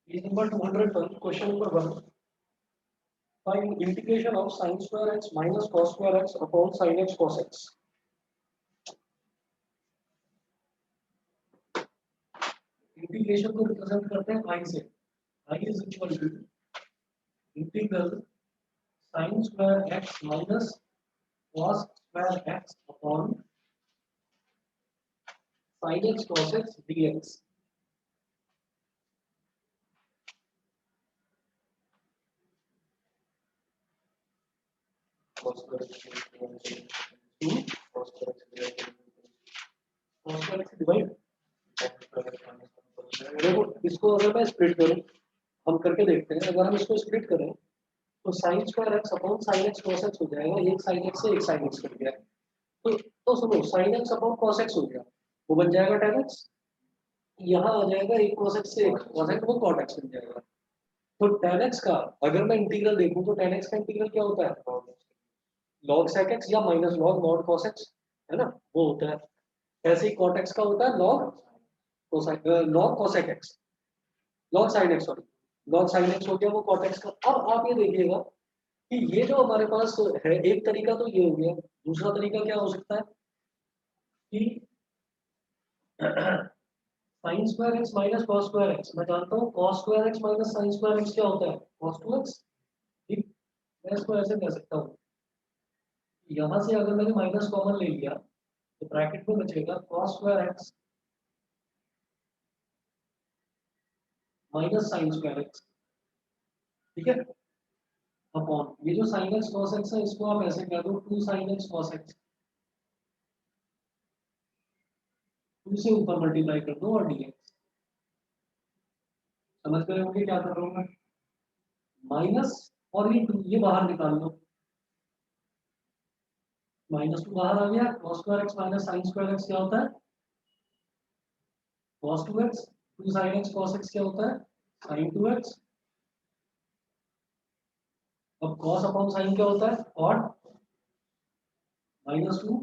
Page number 212, question number 1. Find integration of sin square x minus cos square x upon sin x cos x. Integration को represent करते हैं i से. I is equal to integral sin square x minus cos square x upon sin x cos x dx. Cos square x divide. देखो इसको अगर मैं split करूं, हम करके देखते हैं. अगर हम इसको स्प्लिट करें तो sin square x upon sin x cos x हो जाएगा. एक sin x से एक sin x कट गया. तो सुनो, sin x upon cos x हो गया, वो बन जाएगा tan x. यहाँ आ जाएगा एक cos x से एक cos x, वो cot x बन जाएगा. तो tan x का अगर मैं इंटीग्रल देखूं तो tan x का इंटीग्रल क्या होता है? log sec x या minus log mod cos x, है ना, वो होता है. ऐसे ही cot x का होता है log cosec x, log sin x, sorry, log sin x हो गया वो cot x का. अब आप ये देखिएगा कि ये जो हमारे पास है, एक तरीका तो ये हो गया. दूसरा तरीका क्या हो सकता है कि sin square x minus cos square x. मैं जानता हूँ cos square x minus sin square x क्या होता है? cos 2x. ठीक, मैं इसको ऐसे कह सकता हूँ, यहाँ से अगर मैंने माइनस कॉमन ले लिया तो ब्रैकेट में बचेगा cos square x minus sin square x. ठीक है, अपॉन ये जो sin x cos x है, इसको आप ऐसे कह दो 2 sin x cos x. 2 से ऊपर मल्टीप्लाई कर दो और dx. समझ गए होंगे क्या कर रहा हूँ मैं? माइनस और ये बाहर निकाल लो. माइनस 2 बाहर आ गया. cos square x minus sin square x क्या होता है? cos 2x. 2 sin x cos x क्या होता है? sin 2x. अब cos अपॉन sin क्या होता है? cot minus 2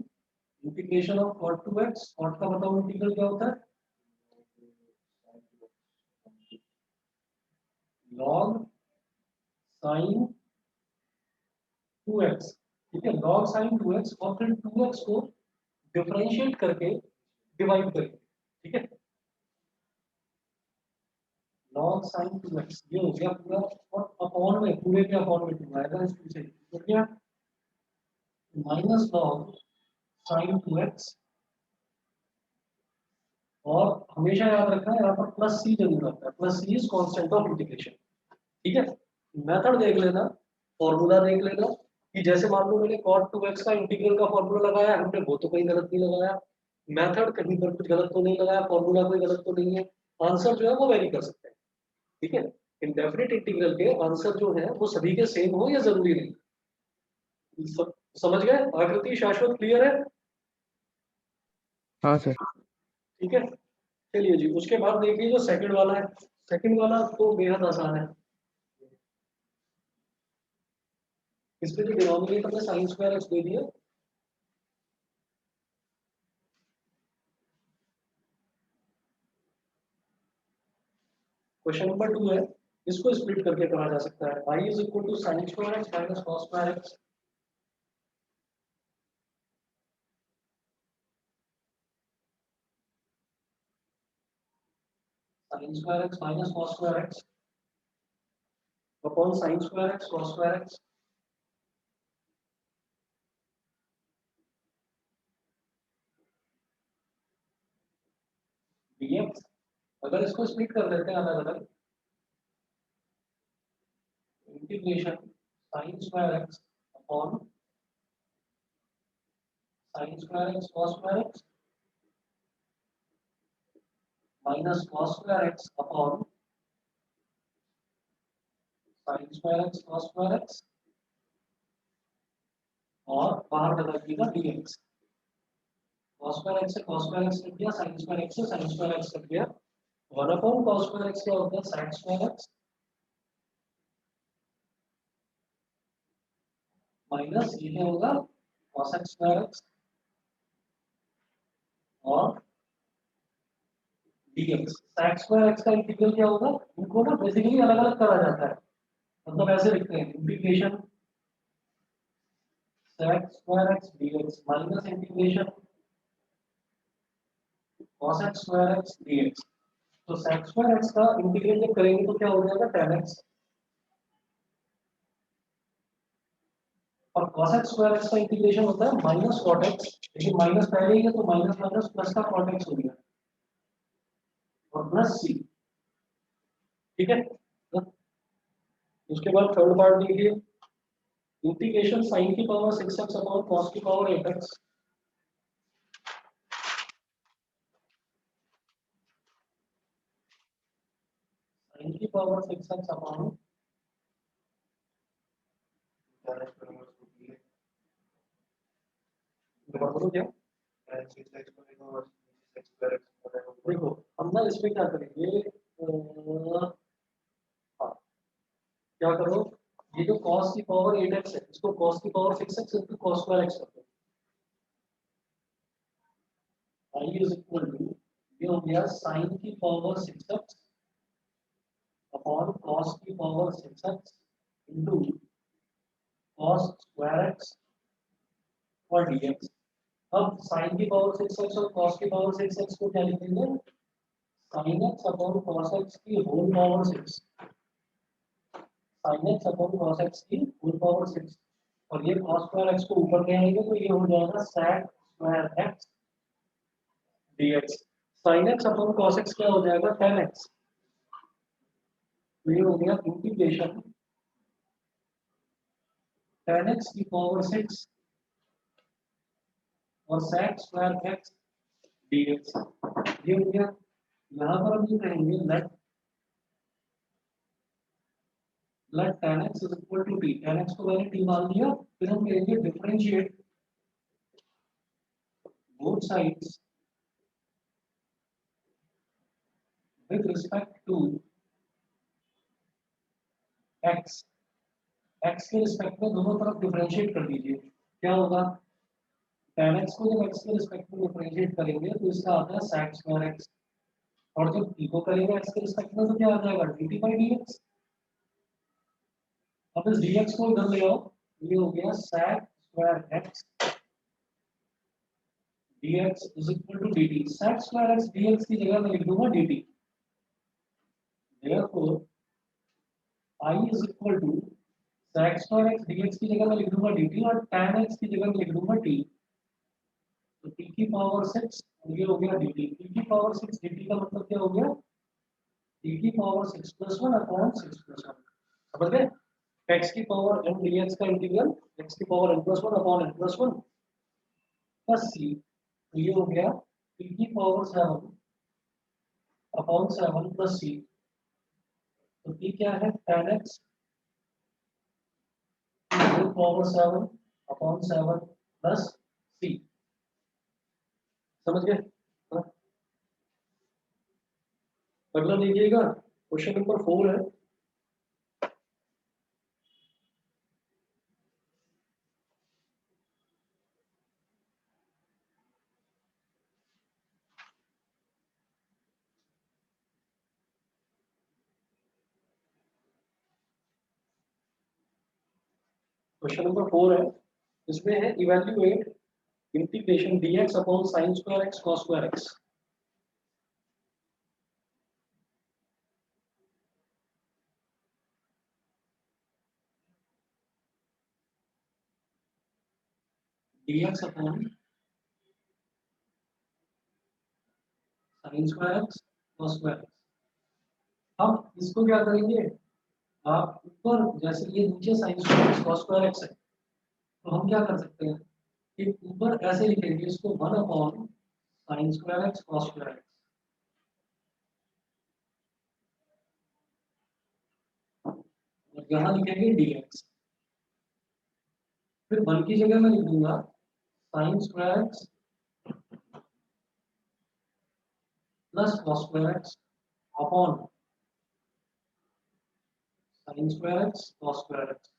integration of cot 2x. cot का बताओ इंटीग्रल क्या होता है? log sin 2x. ठीक है, log sin 2x और फिर 2x को डिफरेंशिएट करके डिवाइड करेंगे. ठीक है, log sin 2x ये हो गया पूरा, और अपॉन में पूरे के अपॉन में 2 आएगा इसमें से. तो क्या माइनस log sin 2x. और हमेशा याद रखना है यहाँ पर प्लस सी जरूर आता है. Plus C is constant of integration. ठीक है, मेथड देख लेना, फॉर्मूला देख लेना कि जैसे मान लो मैंने cot 2x का इंटीग्रल का फॉर्मूला लगाया, हमने वो तो कहीं गलत नहीं लगाया. मेथड कहीं पर कुछ गलत तो नहीं लगाया, फॉर्मूला कोई गलत तो नहीं है. आंसर जो है वो वेरी कर सकते हैं. ठीक है, इंडेफिनिट इंटीग्रल के आंसर जो है वो सभी के सेम हो या जरूरी नहीं. समझ गए? आकृति शाश्वत क्लियर है? हाँ सर. ठीक है, चलिए जी. उसके बाद देखिए जो सेकंड वाला है. सेकंड वाला तो बेहद आसान है. इसमें जो डिनोमिनेटर में sin स्क्वायर x दे दिया, क्वेश्चन नंबर 2 है. इसको स्प्लिट करके करा जा सकता है. y is equal to sin square x minus cos square x. sin square x minus cos square x upon sin square x cos square x dx. अगर इसको स्प्लिट कर देते हैं अलग अलग, integration sin square x upon sin square x cos square x minus cos square x upon sin square x cos square x और बाहर बदल दिएगा dx. cos स्क्वायर x से cos स्क्वायर x कट गया, sin स्क्वायर x से sin square x cut गया. 1 upon cos square x क्या होता है? sin स्क्वायर x माइनस ये क्या होगा? cos स्क्वायर x और dx sec स्क्वायर x का इंटीग्रल क्या होगा, इनको ना बेसिकली अलग अलग करा जाता है, मतलब ऐसे लिखते हैं integration sec square x dx minus integration cos x square x dx। तो sec स्क्वायर x का इंटीग्रल जब करेंगे तो क्या हो जाएगा tan x, और cos x स्क्वायर x का इंटीग्रेशन होता है माइनस cot x, लेकिन माइनस पहले ही है तो माइनस माइनस प्लस का cot x हो गया और प्लस c। ठीक है, उसके बाद थर्ड पार्ट देखिए इंटीग्रेशन sin की पावर 6x अपॉन cos की पावर 8x sin की पावर 6x अपॉन तो क्या देखो हम ना इसमें क्या करेंगे हाँ क्या करो, ये जो cos की पावर 8x है इसको cos की power 6x into cos square x कर दो, i इज इक्वल टू ये हो गया sin की पावर 6x अपॉन cos की power 6x into cos square x और dx। अब sin की पावर 6x और cos की पावर 6x को क्या लिखेंगे, sin x upon cos x की whole power 6, sin x upon cos x की होल पावर 6, और ये cos स्क्वायर x को ऊपर ले आएंगे तो ये हो जाएगा sec square x dx। sin x upon cos x क्या हो जाएगा tan x, तो ये हो गया इंटीग्रेशन tan x की पावर 6 और sec स्क्वायर x dx। ये हो गया, यहाँ पर हम ये कहेंगे let tan x is equal to t, tan x को मैंने t मान लिया, फिर हम कहेंगे differentiate both sides with respect to x, x के रिस्पेक्ट में दोनों तरफ डिफरेंशिएट कर दीजिए, क्या होगा tan x को जब x के रिस्पेक्ट में डिफरेंशिएट करेंगे तो इसका आता है sec स्क्वायर x, और जब t को करेंगे x के रिस्पेक्ट में तो क्या आ जाएगा dt by dx। अब इस dx को इधर ले आओ, ये हो गया sec square x dx is equal to dt, sec square x dx की जगह मैं लिख दूंगा dt, therefore I is equal to sec square x dx की जगह मैं लिख दूंगा dt और tan x की जगह मैं लिख दूंगा t, तो t की पावर 6 और ये हो गया dt, t की पावर 6 dt का मतलब क्या हो गया t की पावर 6 plus 1 upon 6 plus 1, समझ गए, x की पावर m dx का इंटीग्रल x की power n plus 1 upon n plus 1 plus c, तो ये हो गया t की पावर 7 upon 7 plus c, तो t क्या है tan x power 7 upon 7 plus c, समझ गए। हाँ, अगला देखिएगा क्वेश्चन नंबर 4 है, क्वेश्चन नंबर 4 है, इसमें है evaluate integration dx upon sin square x cos square x। dx upon sin square x cos square x। हम इसको क्या करेंगे, आप ऊपर जैसे ये नीचे sin square x cos square x है, तो हम क्या कर सकते हैं कि ऊपर ऐसे लिखेंगे इसको 1 upon sin square x cos square x, और यहाँ लिखेंगे dx, फिर 1 की जगह मैं लिख दूंगा sin square x plus cos square x upon sin square x cos square x,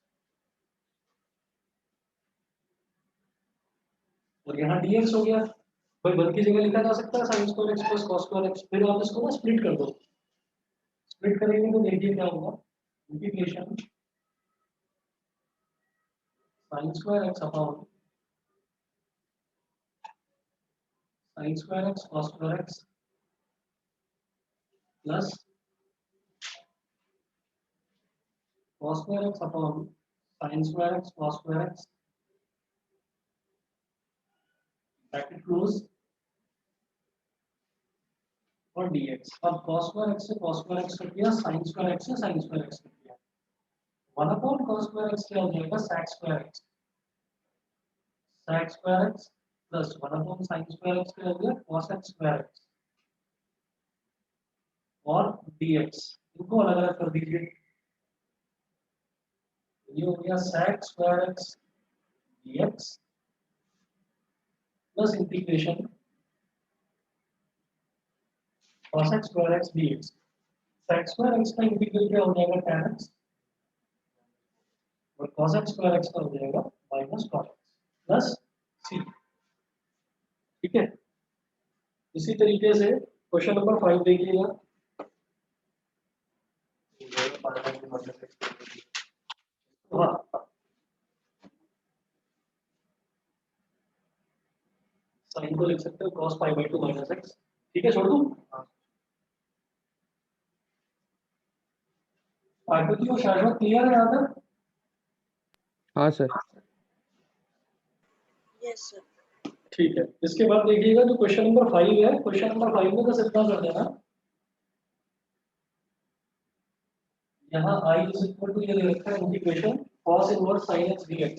और यहाँ dx हो गया, भाई 1 की जगह लिखा जा सकता है sine square x plus cos square x, फिर आप इसको ना स्प्लिट कर दो। स्प्लिट करेंगे तो देखिए क्या होगा, integration sine square x upon sine square x cos square x plus cos square x upon sin square x cos square x bracket close और dx। अब cos square x से cos square x कट गया, sin square x से sin square x cut गया। 1 upon cos square x क्या हो जाएगा, sec square x। sec square x plus 1 upon sin square x क्या हो गया, cos x square x और dx। इनको अलग अलग कर दीजिए। ये हो गया sec square x dx plus integration cos x square x dx। sec square x का इंटीग्रल क्या हो जाएगा, tan x और cos x square x का हो जाएगा माइनस cos x प्लस सी। ठीक है, इसी तरीके से क्वेश्चन नंबर 5 देखिएगा। हाँ, साइन को लिख सकते हो cos pi by 2 minus x. ठीक है, छोड़ दूं आकृति और शाश्वत क्लियर है यहाँ तक? हाँ सर। Yes sir. ठीक है, इसके बाद देखिएगा जो क्वेश्चन नंबर 5 है, क्वेश्चन नंबर 5 में बस इतना कर देना, यहाँ i इज इक्वल टू ये दे रखा है integration cos inverse sin x dx।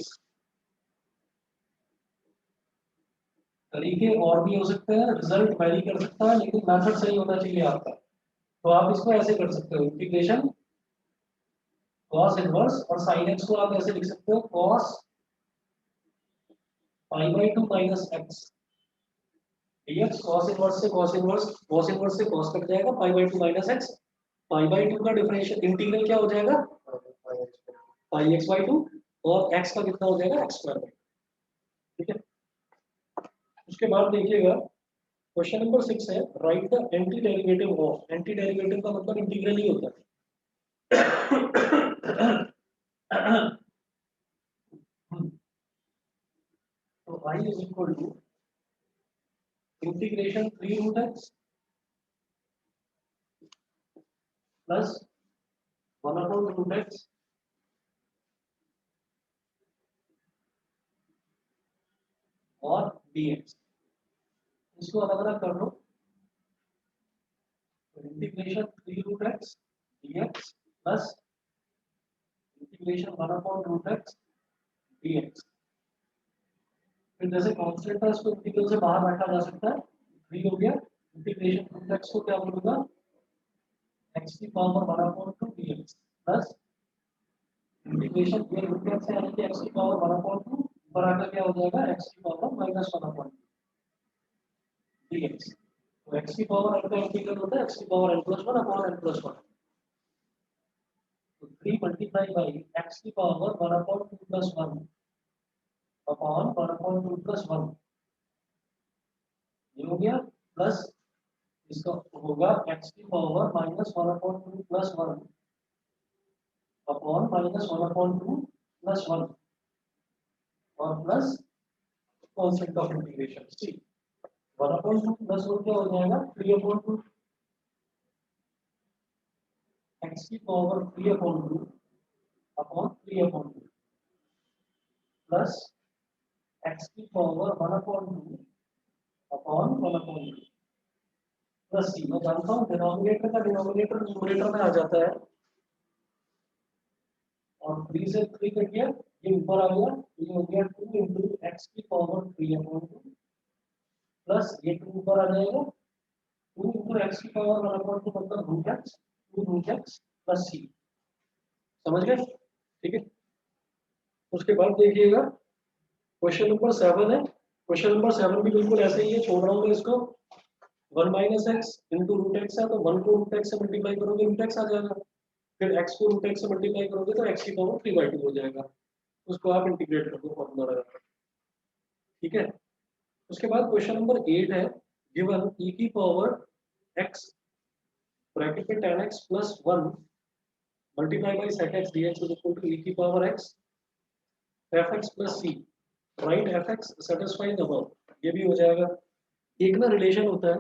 तरीके और भी हो सकते हैं, रिजल्ट वैरी कर सकता है, लेकिन मेथड सही होना चाहिए आपका। तो आप इसको ऐसे कर सकते हो, इंटीग्रेशन cos इनवर्स और sin x को आप ऐसे लिख सकते हो cos pi by 2 minus x dx। cos inverse से cos इनवर्स, cos इनवर्स से cos कट जाएगा, pi by 2 minus x. Pi by 2 का डिफरेंशियल इंटीग्रल क्या हो जाएगा, पाई एक्स बाई 2 और x का कितना हो जाएगा, x स्क्वायर। ठीक है, उसके बाद देखिएगा क्वेश्चन नंबर 6 है, right the antiderivative of. Antiderivative का मतलब इंटीग्रल ही होता है। तो i is equal to integration 3 root x plus 1 upon root x और dx। इसको अलग अलग कर लो, integration 3 root x dx plus integration 1 upon root x dx। फिर जैसे कांस्टेंट है उसको इंटीग्रल से बाहर रखा जा सकता है, 3 हो गया। इंटीग्रेशन रूट x को क्या बोलूंगा, x की power 1 upon 2 dx plus integration ये रूट x है यानी कि x की पावर 1 अपॉन 2 ऊपर आकर क्या हो जाएगा, x की पावर माइनस 1 अपॉन dx। तो x की पावर n का इंटीग्रल होता है x की power n plus 1 upon n plus 1। तो 3 मल्टीप्लाई बाई x की power 1 upon 2 plus 1 upon 1 upon 2 plus 1 ये हो गया, प्लस इसका होगा x की power minus 1 upon 2 plus 1 upon minus 1 upon 2 plus 1 और plus constant of integration c। 1 upon 2 plus 1 क्या हो जाएगा, 3 अपॉन 2 x की power 3 upon 2 upon 3 upon 2 plus x की power 1 upon 2 upon 1 upon 2 plus c। मैं जानता हूँ डिनोमिनेटर का डिनोमिनेटर न्यूमरेटर में आ जाता है और 3 से 3 कट गया, ये ऊपर आ गया, ये हो गया 2 इंटू एक्स की पावर 3 अपॉन 2 प्लस ये 2 ऊपर आ जाएगा, 2 इंटू एक्स की पावर 1 अपॉन 2 मतलब root x, 2 root x plus c. समझ गए? ठीक है, उसके बाद देखिएगा क्वेश्चन नंबर 7 है। क्वेश्चन नंबर 7 भी बिल्कुल ऐसे ही है, छोड़ रहा हूँ मैं इसको। 1 minus x into root x है तो 1 को रूट एक्स से मल्टीप्लाई करोगे रूट एक्स आ जाएगा, फिर x को रूट x से मल्टीप्लाई करोगे तो x की पावर 3/2 हो जाएगा। उसको आप इंटीग्रेट कर दो फॉर्मूला लगाकर। ठीक है, उसके बाद क्वेश्चन नंबर 8 है, गिवन e की पावर x ब्रैकेट में tan x plus 1 multiply by sec x dx is equal to e की power x f x plus c, right f x satisfying above. ये भी हो जाएगा। एक ना रिलेशन होता है,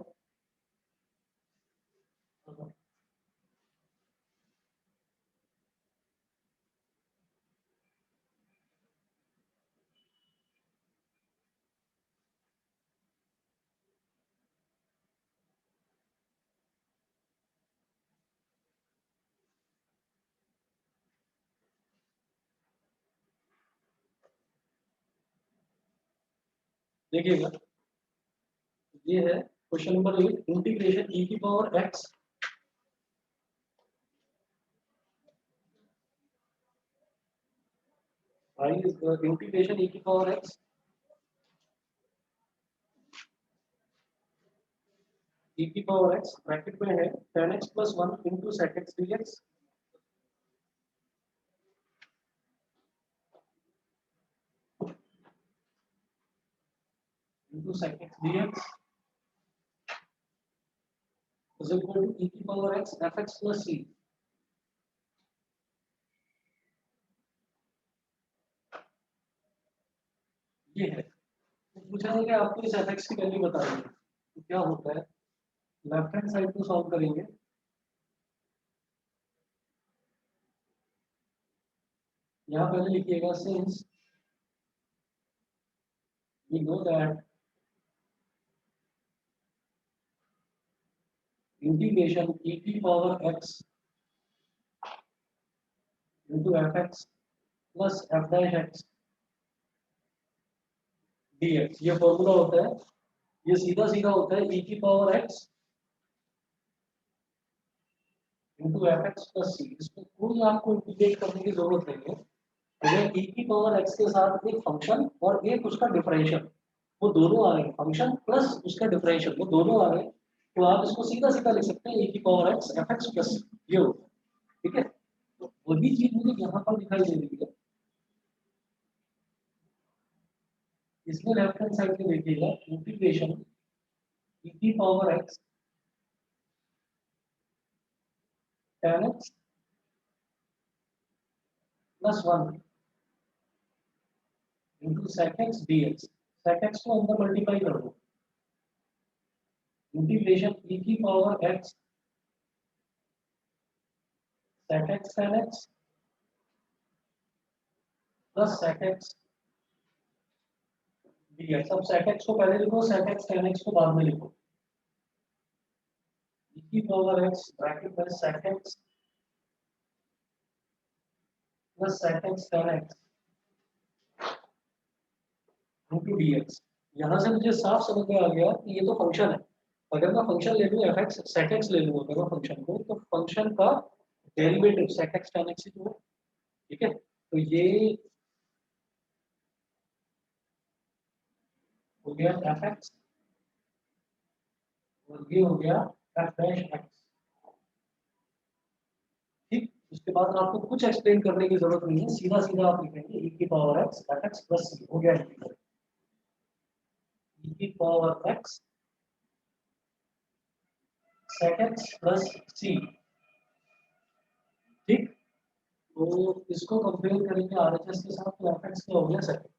देखिएगा, ये है क्वेश्चन नंबर 8, इंटीग्रेशन e की पावर x इंटीग्रेशन e की पावर x e की पावर x ब्रैकेट में है tan x plus 1 into sec x dx into sec x dx is equal to e की power x fx plus c। ये है, तो पूछा है कि आपको इस fx की वैल्यू बतानी है, तो क्या होता है, लेफ्ट हैंड साइड को सॉल्व करेंगे। यहाँ पहले लिखिएगा, since we know that integration e की power x into fx plus f dash x dx, ये फॉर्मूला होता है, ये सीधा सीधा होता है e की power x into fx plus c। इसमें कोई आपको इंटीग्रेट करने की जरूरत नहीं है, अगर e की पावर x के साथ एक फंक्शन और एक उसका डिफरेंशियल, वो दोनों आ गए, फंक्शन प्लस उसका डिफरेंशियल वो दोनों आ गए, तो आप इसको सीधा सीधा लिख सकते हैं e की पावर x fx प्लस, ये होगा। ठीक है, तो वही चीज मुझे यहाँ पर दिखाई दे रही है, इसमें लेफ्ट हैंड साइड में देखिएगा, इंटीग्रेशन e की power x tan x plus 1 into sec x dx, sec x को अंदर मल्टीप्लाई कर दो, इंटीग्रेशन e की power x sec x tan x plus sec x dx। अब sec x को पहले लिखो, sec x tan x को बाद में लिखो, e की पावर x ब्रैकेट में sec x plus sec x tan x into dx। यहाँ से मुझे साफ समझ में आ गया कि ये तो फंक्शन है, अगर मैं फंक्शन ले लूँ fx sec x ले लूँ अगर मैं फंक्शन को, तो फंक्शन का derivative sec x tan x ही तो है। ठीक है, तो ये हो गया fx और ये हो गया f dash x। ठीक, उसके बाद आपको कुछ एक्सप्लेन करने की जरूरत नहीं है, सीधा सीधा आप लिखेंगे e की power x fx plus c, हो गया e की power x sec x plus c। ठीक, तो इसको कंपेयर करेंगे आरएचएस के साथ, तो fx क्या हो गया sec x।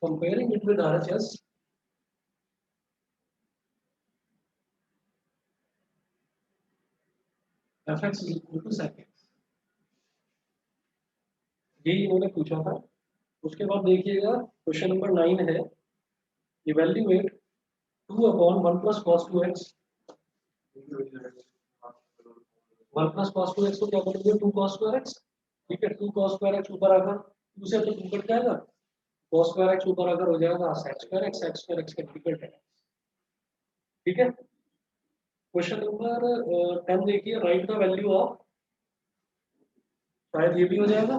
Comparing it with RHS, fx is equal to sec x, यही इन्होंने पूछा था। उसके बाद देखिएगा क्वेश्चन नंबर 9 है, evaluate 2 upon 1 plus cos 2x, 1 plus cos 2x को क्या करेंगे 2 कॉस स्क्वायर x, ठीक है 2 कॉस स्क्वायर x ऊपर आकर 2 से तो 2 कट जाएगा, कॉस स्क्वायर x ऊपर आकर हो जाएगा sec स्क्वायर x का इंटीग्रल है, ठीक है। क्वेश्चन नंबर 10 देखिए, राइट द वैल्यू ऑफ, शायद ये भी हो जाएगा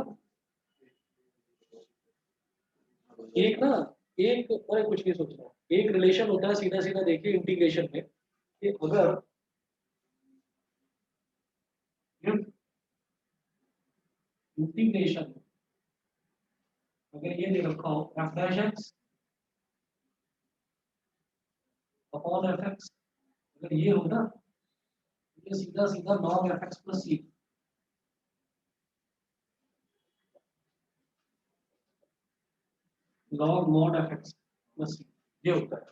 एक ना, एक अरे कुछ नहीं सोच रहा, एक रिलेशन होता है सीधा सीधा देखिए इंटीग्रेशन में कि अगर इंटीग्रेशन अगर ये दे रखा हो f dash x upon f x, अगर ये हो ना ये सीधा सीधा log f x plus c, log mod f x plus c ये होता है,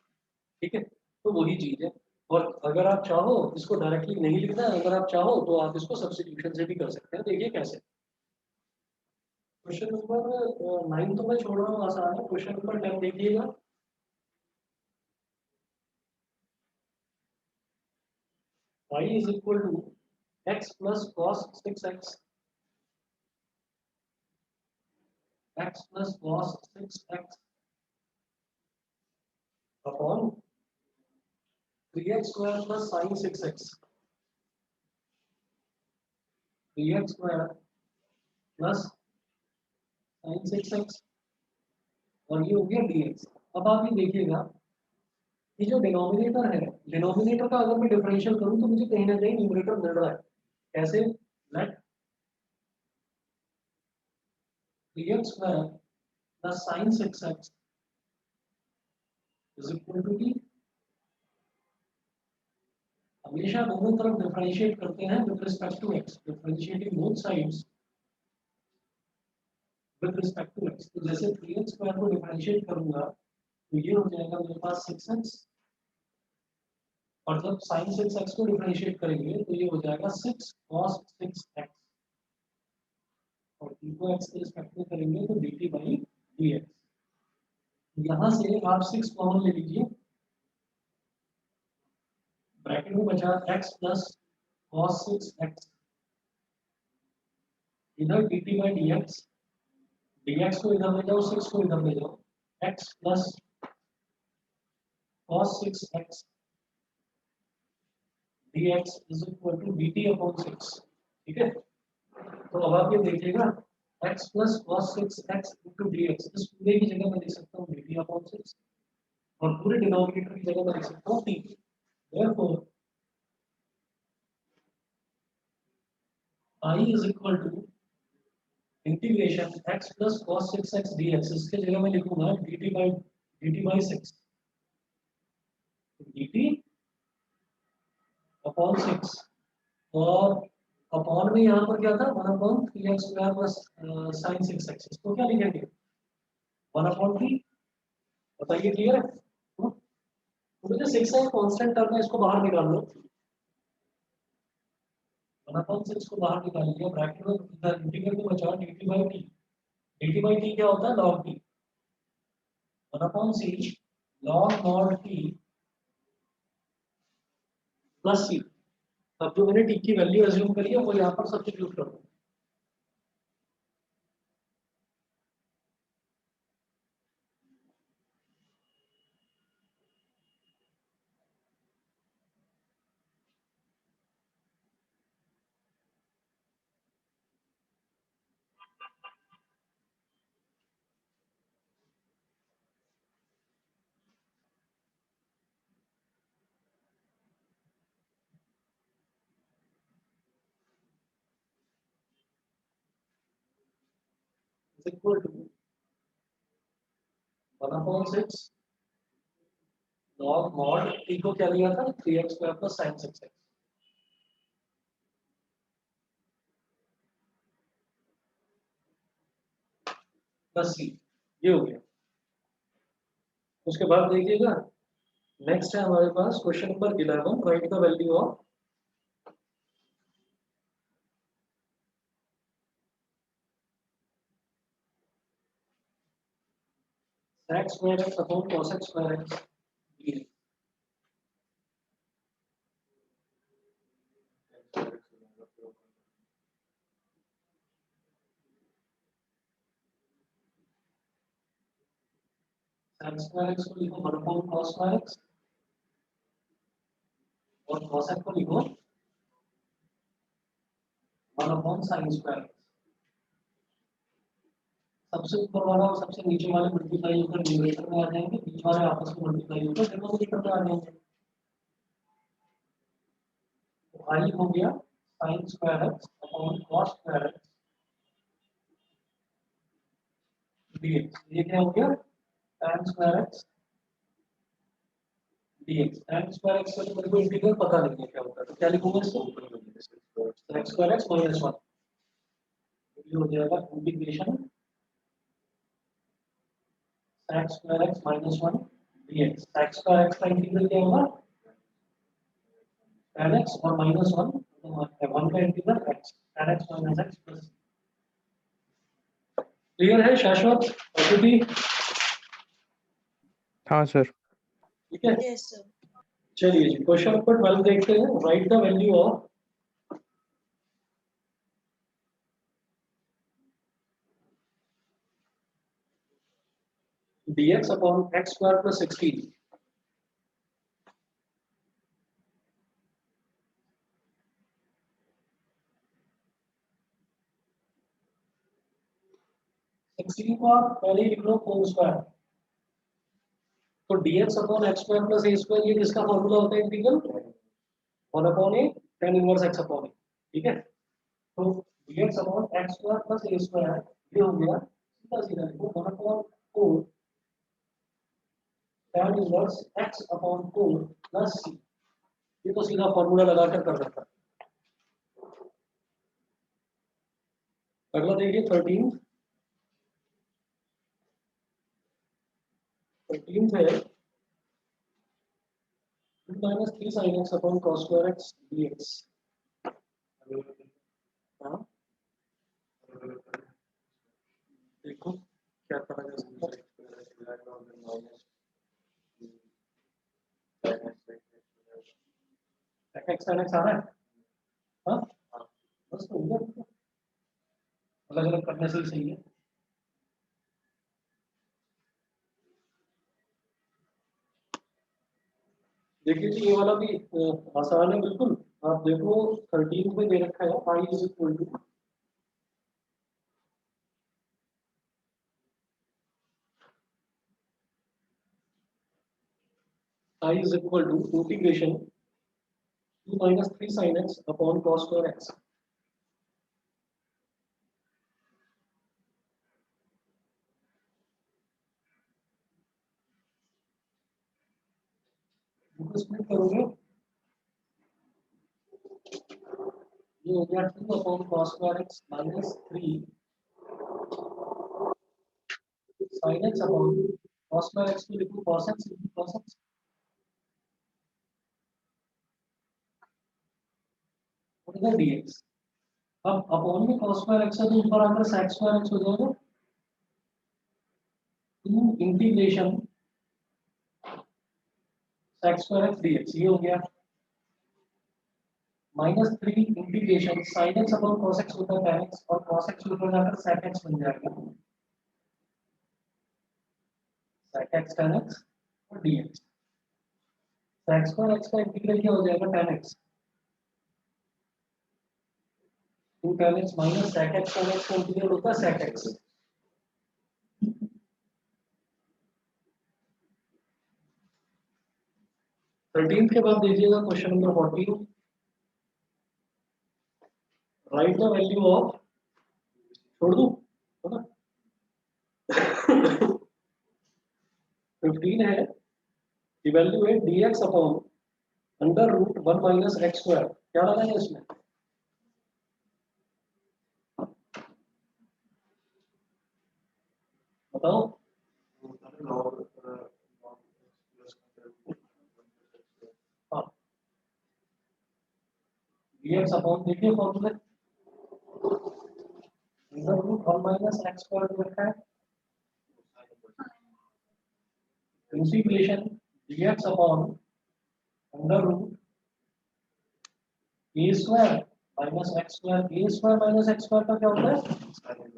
ठीक है। तो वही चीज है, और अगर आप चाहो इसको डायरेक्टली नहीं लिखना है, अगर आप चाहो तो आप इसको सब्स्टिट्यूशन से भी कर सकते हैं, देखिए कैसे। क्वेश्चन नंबर 9 तो मैं छोड़ रहा हूँ, आसान है। क्वेश्चन नंबर 10 देखिएगा, y is equal to x plus cos 6x, x plus cos 6x upon 3x square plus sine 6x, 3x square plus sine 6x और ये हो गया dx। अब आप ये देखिएगा, ये जो डिनोमिनेटर है, डिनोमिनेटर का अगर मैं डिफरेंशियल करूं तो मुझे कहीं ना कहीं न्यूमरेटर मिल रहा है, कैसे, let 3x square plus sine 6x is equal to d। हमेशा दोनों तरफ डिफरेंशिएट करते हैं with respect to x, differentiating both sides with respect to x। तो जैसे 3x स्क्वायर को डिफरेंशिएट करूंगा तो ये हो जाएगा मेरे पास 6x, और जब sin 6x को डिफरेंशिएट करेंगे तो ये हो जाएगा 6 cos 6x, और d को x के रिस्पेक्ट में करेंगे तो dt बाई dx। यहाँ से आप 6 कॉमन ले लीजिए, ब्रैकेट में बचा x प्लस cos 6x, इधर dt बाई dx, dx को इधर ले जाओ 6 को इधर ले जाओ, x plus cos 6x dx is equal to dt upon 6, ठीक है। तो अब आप ये देखिएगा x plus cos 6x into dx, इस पूरे की जगह मैं लिख सकता हूँ dt अपॉन 6, और पूरे डिनोमिनेटर की जगह मैं लिख सकता हूँ t। therefore I is equal to integration x plus cos 6x dx, इसके जगह मैं लिखूंगा dt बाई 6, dt अपॉन 6, और अपॉन में यहाँ पर क्या था 1 upon 3x square plus sine 6x, इसको क्या लिखेंगे 1 अपॉन 3, बताइए क्लियर है। तो मुझे 6 है कांस्टेंट टर्म है, इसको बाहर निकाल लो, 1 अपॉन 6 को बाहर निकाल लिया, ब्रैकेट में इधर इंटीग्रल को बचा dt by t, dt by t क्या होता है log t, 1 upon c log mod t plus c। अब जो मैंने t की वैल्यू अज्यूम करी है वो यहाँ पर सब्स्टिट्यूट कर दो, is equal to 1 upon 6 log mod t को क्या लिया था 3x square plus sine 6x plus c, ये हो गया। उसके बाद देखिएगा नेक्स्ट है हमारे पास question number 11, right the value of sec square x upon cos x square x, sin square x को लिखो 1 upon cos स्क्वायर x और cos x को लिखो 1 upon sin स्क्वायर x। सबसे ऊपर वाला और सबसे नीचे वाले मल्टीप्लाई होकर न्यूमरेटर में आ जाएंगे, बीच वाले आपस में मल्टीप्लाई होकर डिनोमिनेटर में आ जाएंगे। तो आई हो गया sin square x upon cos square x dx। ये क्या हो गया tan square x dx। tan square x का तो मेरे को इंटीग्रल पता नहीं है क्या होता है, तो क्या लिखूंगा इसको x स्क्वायर x माइनस 1, ये हो जाएगा integration x square x minus 1 dx। x square x का इंटीग्रल क्या होगा tan x और माइनस 1, तो 1 का integral x tan x minus x plus. Clear है शाश्वत अतिथि? हाँ सर। ठीक है, Yes, sir. चलिए जी क्वेश्चन नंबर 12 देखते हैं। Right the value of dx upon x square plus 16। को आप पहले ही लिख लो होल स्क्वायर। तो dx upon x square plus a square ये किसका फॉर्मूला होता है integral 1 upon a tan inverse x upon a। ठीक है, तो dx upon x square plus a square ये हो गया सीधा सीधा लिखो 1 upon 4 tan inverse x upon 4 plus c। ये तो सीधा फॉर्मूला लगाकर कर सकता है। अगला देखिए 13 है 2 minus 3 sin x upon cos square x dx। हाँ देखो क्या करा जा सकता है। x tan x आ रहा है, हाँ बस तो उधर अलग अलग करने से ही सही है। देखिए जी ये वाला भी आसान है बिल्कुल। आप देखो 13 में दे रखा है y is equal to I is equal to integration 2 minus 3 sin x upon cos square x। इनको स्प्लिट करोगे ये हो गया 2 upon cos square x minus 3 sin x upon cos square x को लिखो cos x into cos x। what is the dx। अब upon में cos square x है तो ऊपर आकर sec square x हो जाएगा 2 integration sec square x dx। ये हो गया minus 3 integration sin x upon cos x होता है tan x और cos x ऊपर जाकर sec x बन जाएगा sec x tan x और dx। sec square x का इंटीग्रल क्या हो जाएगा tan x 2 tan x minus sec x tan x का इंटीग्रल होता है sec x। थर्टीन के बाद दीजिएगा question number 14। Right the value of छोड़ दो है ना 15 है evaluate dx upon under root 1 minus x square. क्या लगाएंगे इसमें बताओ। हाँ dx अपॉन देखिए फॉर्मूले under root 1 minus x square रखा है integration dx upon under root a square minus x square b square minus x square का क्या होता है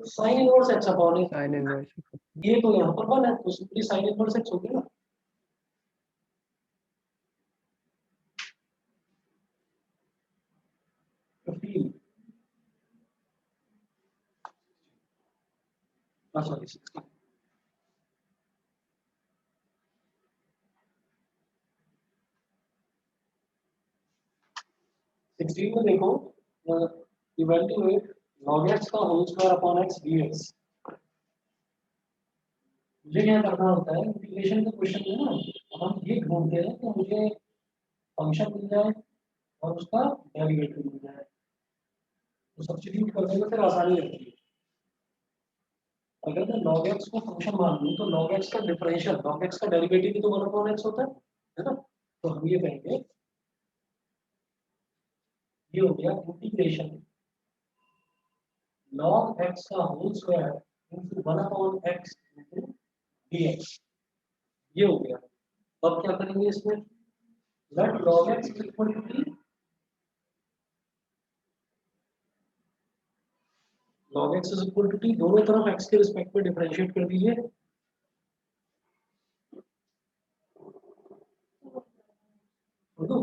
sine inverse x upon a. Sine inverse ये तो यहाँ पर 1 है तो सिंपली साइन इनवर्स एक्स हो गया ना। सॉरी 16 में देखो इवैल्यूएट log x का whole square upon x dx। मुझे क्या करना होता है इंटीग्रेशन के क्वेश्चन में ना हम ये ढूंढते हैं कि मुझे फंक्शन मिल जाए और उसका डेरिवेटिव मिल जाए तो सब्स्टिट्यूट करने में फिर आसानी रहती है। अगर मैं log x को फंक्शन मान लूं तो log x का डिफरेंशियल log x का डेरिवेटिव भी तो 1 अपॉन x होता है ना। तो हम ये कहेंगे ये हो गया इंटीग्रेशन log x का whole square into 1 upon x into dx। ये हो गया। अब क्या करेंगे इसमें let log x equal to t log x is equal to t दोनों तरफ x के रिस्पेक्ट में डिफरेंशिएट कर दीजिए। तो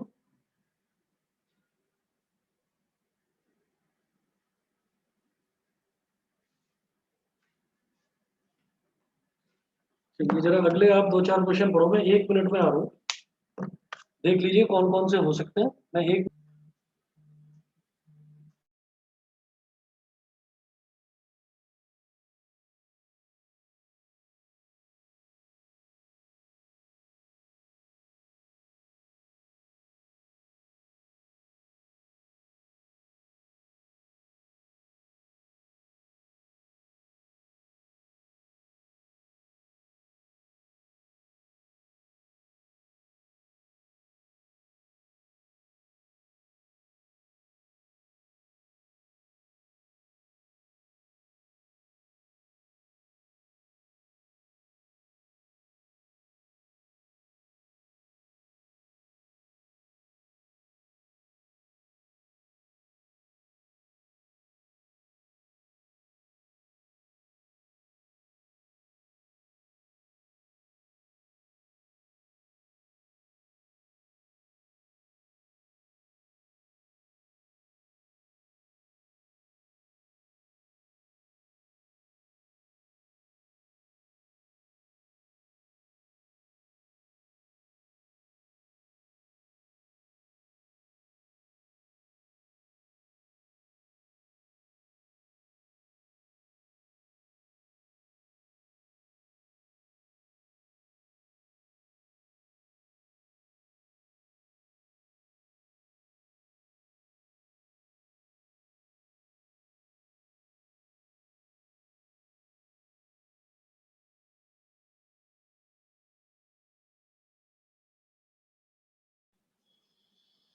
चलिए जरा अगले आप 2-4 क्वेश्चन पढ़ो मैं 1 मिनट में आ रहा हूँ। देख लीजिए कौन कौन से हो सकते हैं। मैं एक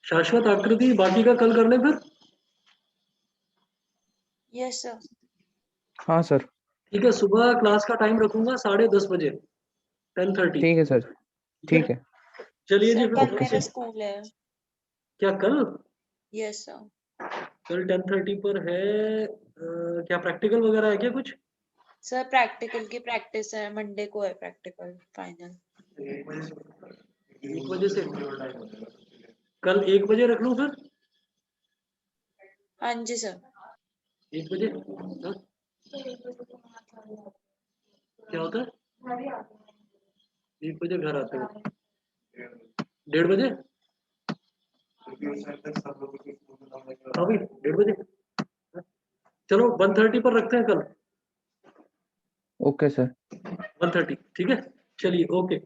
शाश्वत आकृति बाकी का कल कर ले फिर। Yes sir. हाँ सर ठीक है सुबह क्लास का टाइम रखूंगा 10:30 बजे 10:30। ठीक है सर ठीक है चलिए जी सर कल फिर मेरा स्कूल है। क्या कल यस सर। कल 10:30 पर है क्या प्रैक्टिकल वगैरह है क्या कुछ। सर प्रैक्टिकल की प्रैक्टिस है, मंडे को है प्रैक्टिकल फाइनल। 1 बजे से कल 1 बजे रख लूं फिर। हाँ जी सर। 1 बजे हाँ? क्या होता है 1 बजे घर आते हो 1:30 बजे अभी 1:30 बजे चलो 1:30 पर रखते हैं कल ओके सर 1:30 ठीक है चलिए ओके।